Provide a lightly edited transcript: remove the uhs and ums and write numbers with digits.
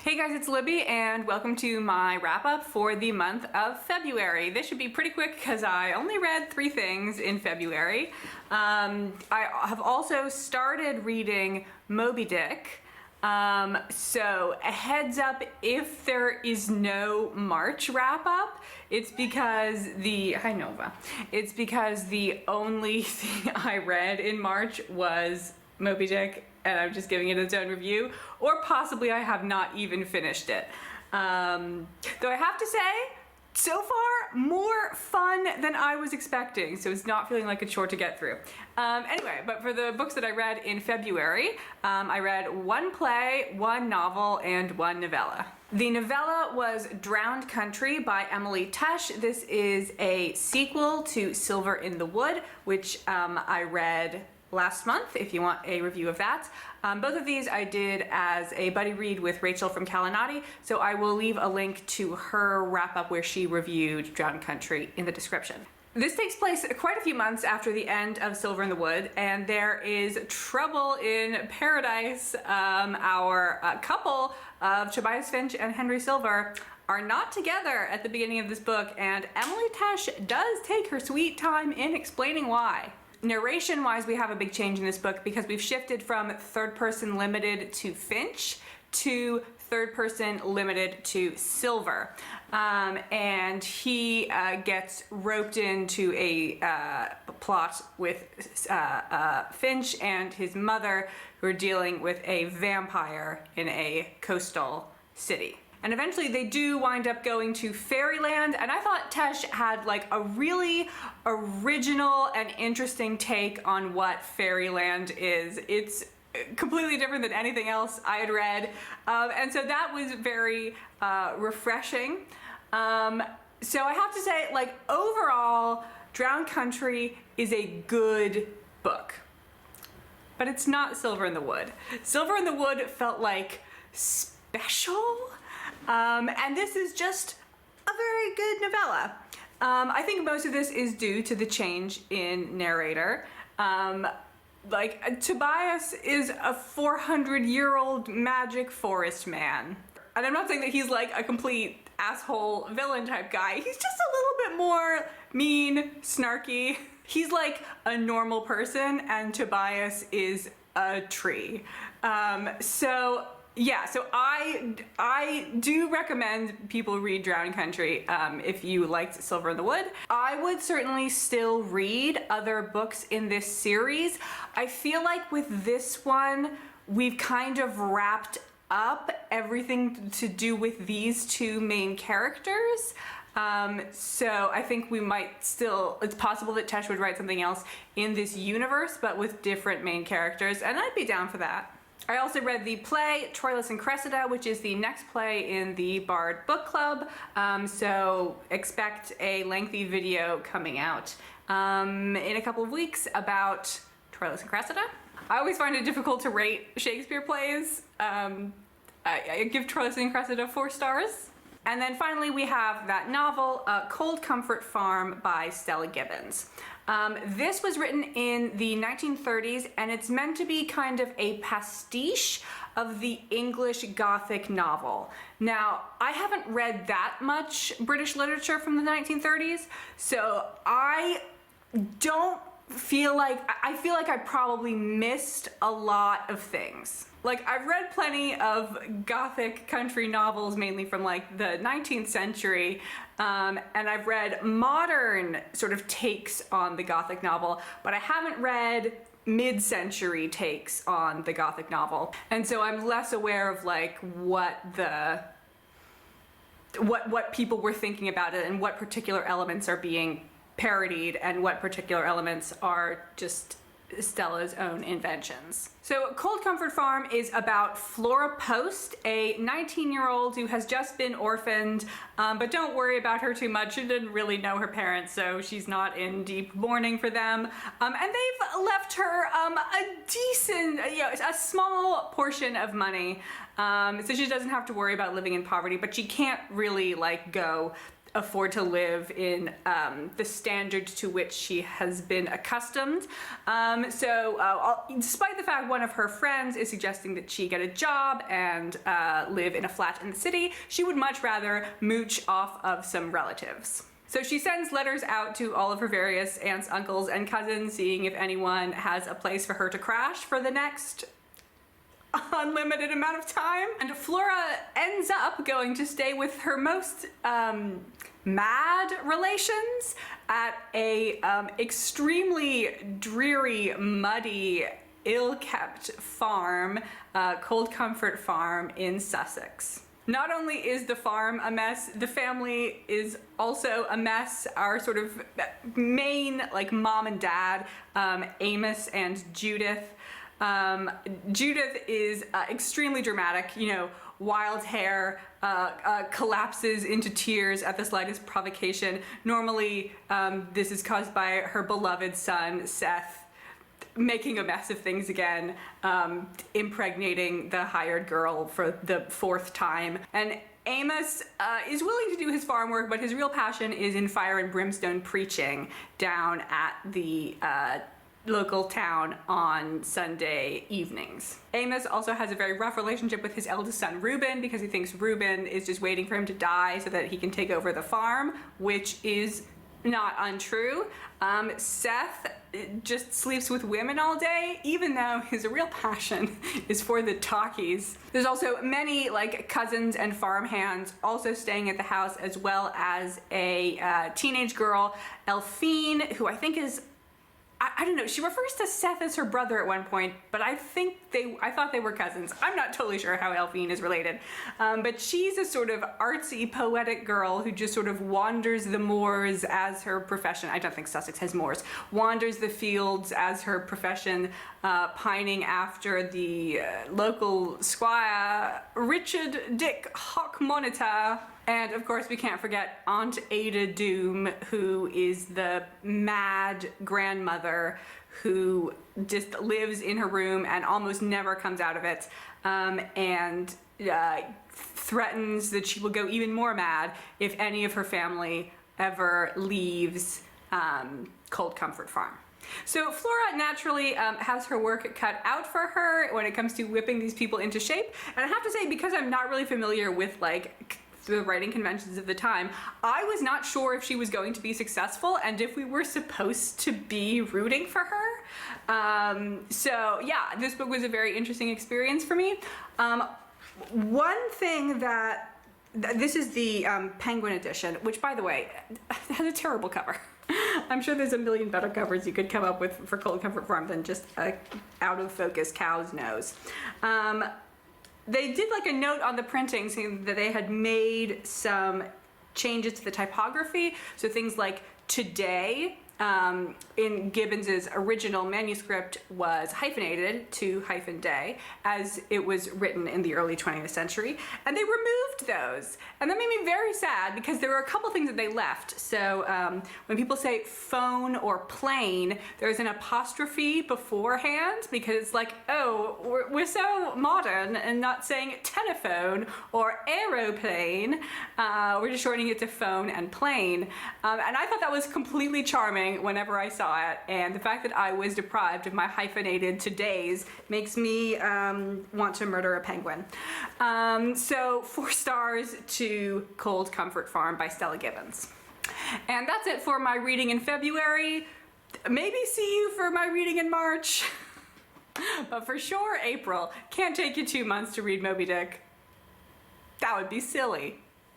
Hey guys, it's Libby and welcome to my wrap up for the month of February. This should be pretty quick because I only read 3 things in February. I have also started reading Moby Dick. So a heads up, if there is no March wrap up, it's because hi Nova. It's because the only thing I read in March was Moby Dick, and I'm just giving it its own review, or possibly I have not even finished it. Though I have to say, so far, more fun than I was expecting, so it's not feeling like a chore to get through. Anyway, but for the books that I read in February, I read 1 play, 1 novel, and 1 novella. The novella was Drowned Country by Emily Tesh. This is a sequel to Silver in the Wood, which I read last month, if you want a review of that. Both of these I did as a buddy read with Rachel from Kalanati, so I will leave a link to her wrap up where she reviewed Drowned Country in the description. This takes place quite a few months after the end of Silver in the Wood, and there is trouble in paradise. Our couple of Tobias Finch and Henry Silver are not together at the beginning of this book, and Emily Tesh does take her sweet time in explaining why. Narration-wise, we have a big change in this book because we've shifted from third-person limited to Finch to third-person limited to Silver. And he gets roped into a plot with Finch and his mother, who are dealing with a vampire in a coastal city. And eventually they do wind up going to Fairyland, and I thought Tesh had like a really original and interesting take on what Fairyland is. It's completely different than anything else I had read, and so that was very refreshing. So I have to say, like, overall, Drowned Country is a good book, but it's not Silver in the Wood. Silver in the Wood felt like special. And this is just a very good novella. I think most of this is due to the change in narrator. Tobias is a 400-year-old magic forest man. And I'm not saying that he's like a complete asshole villain type guy. He's just a little bit more mean, snarky. He's like a normal person, and Tobias is a tree. Yeah, so I do recommend people read Drowned Country if you liked Silver in the Wood. I would certainly still read other books in this series. I feel like with this one, we've kind of wrapped up everything to do with these 2 main characters. So I think we might still, it's possible that Tesh would write something else in this universe, but with different main characters, and I'd be down for that. I also read the play Troilus and Cressida, which is the next play in the Bard Book Club, so expect a lengthy video coming out in a couple of weeks about Troilus and Cressida. I always find it difficult to rate Shakespeare plays. I give Troilus and Cressida 4 stars. And then finally we have that novel, Cold Comfort Farm by Stella Gibbons. This was written in the 1930s, and it's meant to be kind of a pastiche of the English Gothic novel. Now, I haven't read that much British literature from the 1930s, so I feel like I probably missed a lot of things. Like, I've read plenty of Gothic country novels, mainly from like the 19th century, and I've read modern sort of takes on the Gothic novel, but I haven't read mid-century takes on the Gothic novel. And so I'm less aware of like what people were thinking about it, and what particular elements are being parodied, and what particular elements are just Stella's own inventions. So Cold Comfort Farm is about Flora Post, a 19-year-old who has just been orphaned, but don't worry about her too much. She didn't really know her parents, so she's not in deep mourning for them. And they've left her a decent, a small portion of money, so she doesn't have to worry about living in poverty, but she can't really like go afford to live in the standard to which she has been accustomed. Despite the fact one of her friends is suggesting that she get a job and live in a flat in the city, she would much rather mooch off of some relatives. So she sends letters out to all of her various aunts, uncles, and cousins, seeing if anyone has a place for her to crash for the next unlimited amount of time. And Flora ends up going to stay with her most mad relations at a extremely dreary, muddy, ill-kept farm, Cold Comfort Farm in Sussex. Not only is the farm a mess, the family is also a mess. Our sort of main, like, mom and dad, Amos and Judith. Judith is extremely dramatic, you know, wild hair, collapses into tears at the slightest provocation. Normally, this is caused by her beloved son, Seth, making a mess of things again, impregnating the hired girl for the 4th time. And Amos is willing to do his farm work, but his real passion is in fire and brimstone preaching down at the local town on Sunday evenings. Amos also has a very rough relationship with his eldest son, Reuben, because he thinks Reuben is just waiting for him to die so that he can take over the farm, which is not untrue. Seth just sleeps with women all day, even though his real passion is for the talkies. There's also many, like, cousins and farmhands also staying at the house, as well as a teenage girl, Elphine, who I think is, I don't know, she refers to Seth as her brother at one point, but I thought they were cousins. I'm not totally sure how Elphine is related. But she's a sort of artsy, poetic girl who just sort of wanders the moors as her profession. I don't think Sussex has moors. Wanders the fields as her profession, pining after the local squire, Richard Dick Hawk Monitor. And of course, we can't forget Aunt Ada Doom, who is the mad grandmother who just lives in her room and almost never comes out of it, and threatens that she will go even more mad if any of her family ever leaves Cold Comfort Farm. So Flora naturally has her work cut out for her when it comes to whipping these people into shape. And I have to say, because I'm not really familiar with, like, the writing conventions of the time, I was not sure if she was going to be successful and if we were supposed to be rooting for her. So yeah, this book was a very interesting experience for me. One thing this is the Penguin edition, which, by the way, has a terrible cover. I'm sure there's a million better covers you could come up with for Cold Comfort Farm than just a out of focus cow's nose. They did, like, a note on the printing saying that they had made some changes to the typography. So things like today in Gibbons's original manuscript was hyphenated to -day, as it was written in the early 20th century, and they removed those. And that made me very sad because there were a couple things that they left. So when people say phone or plane, there's an apostrophe beforehand because it's like, oh, we're so modern and not saying telephone or aeroplane. We're just shortening it to phone and plane. And I thought that was completely charming whenever I saw it, and the fact that I was deprived of my hyphenated todays makes me want to murder a penguin. So 4 stars to Cold Comfort Farm by Stella Gibbons. And that's it for my reading in February. Maybe see you for my reading in March. But for sure, April. Can't take you 2 months to read Moby Dick. That would be silly.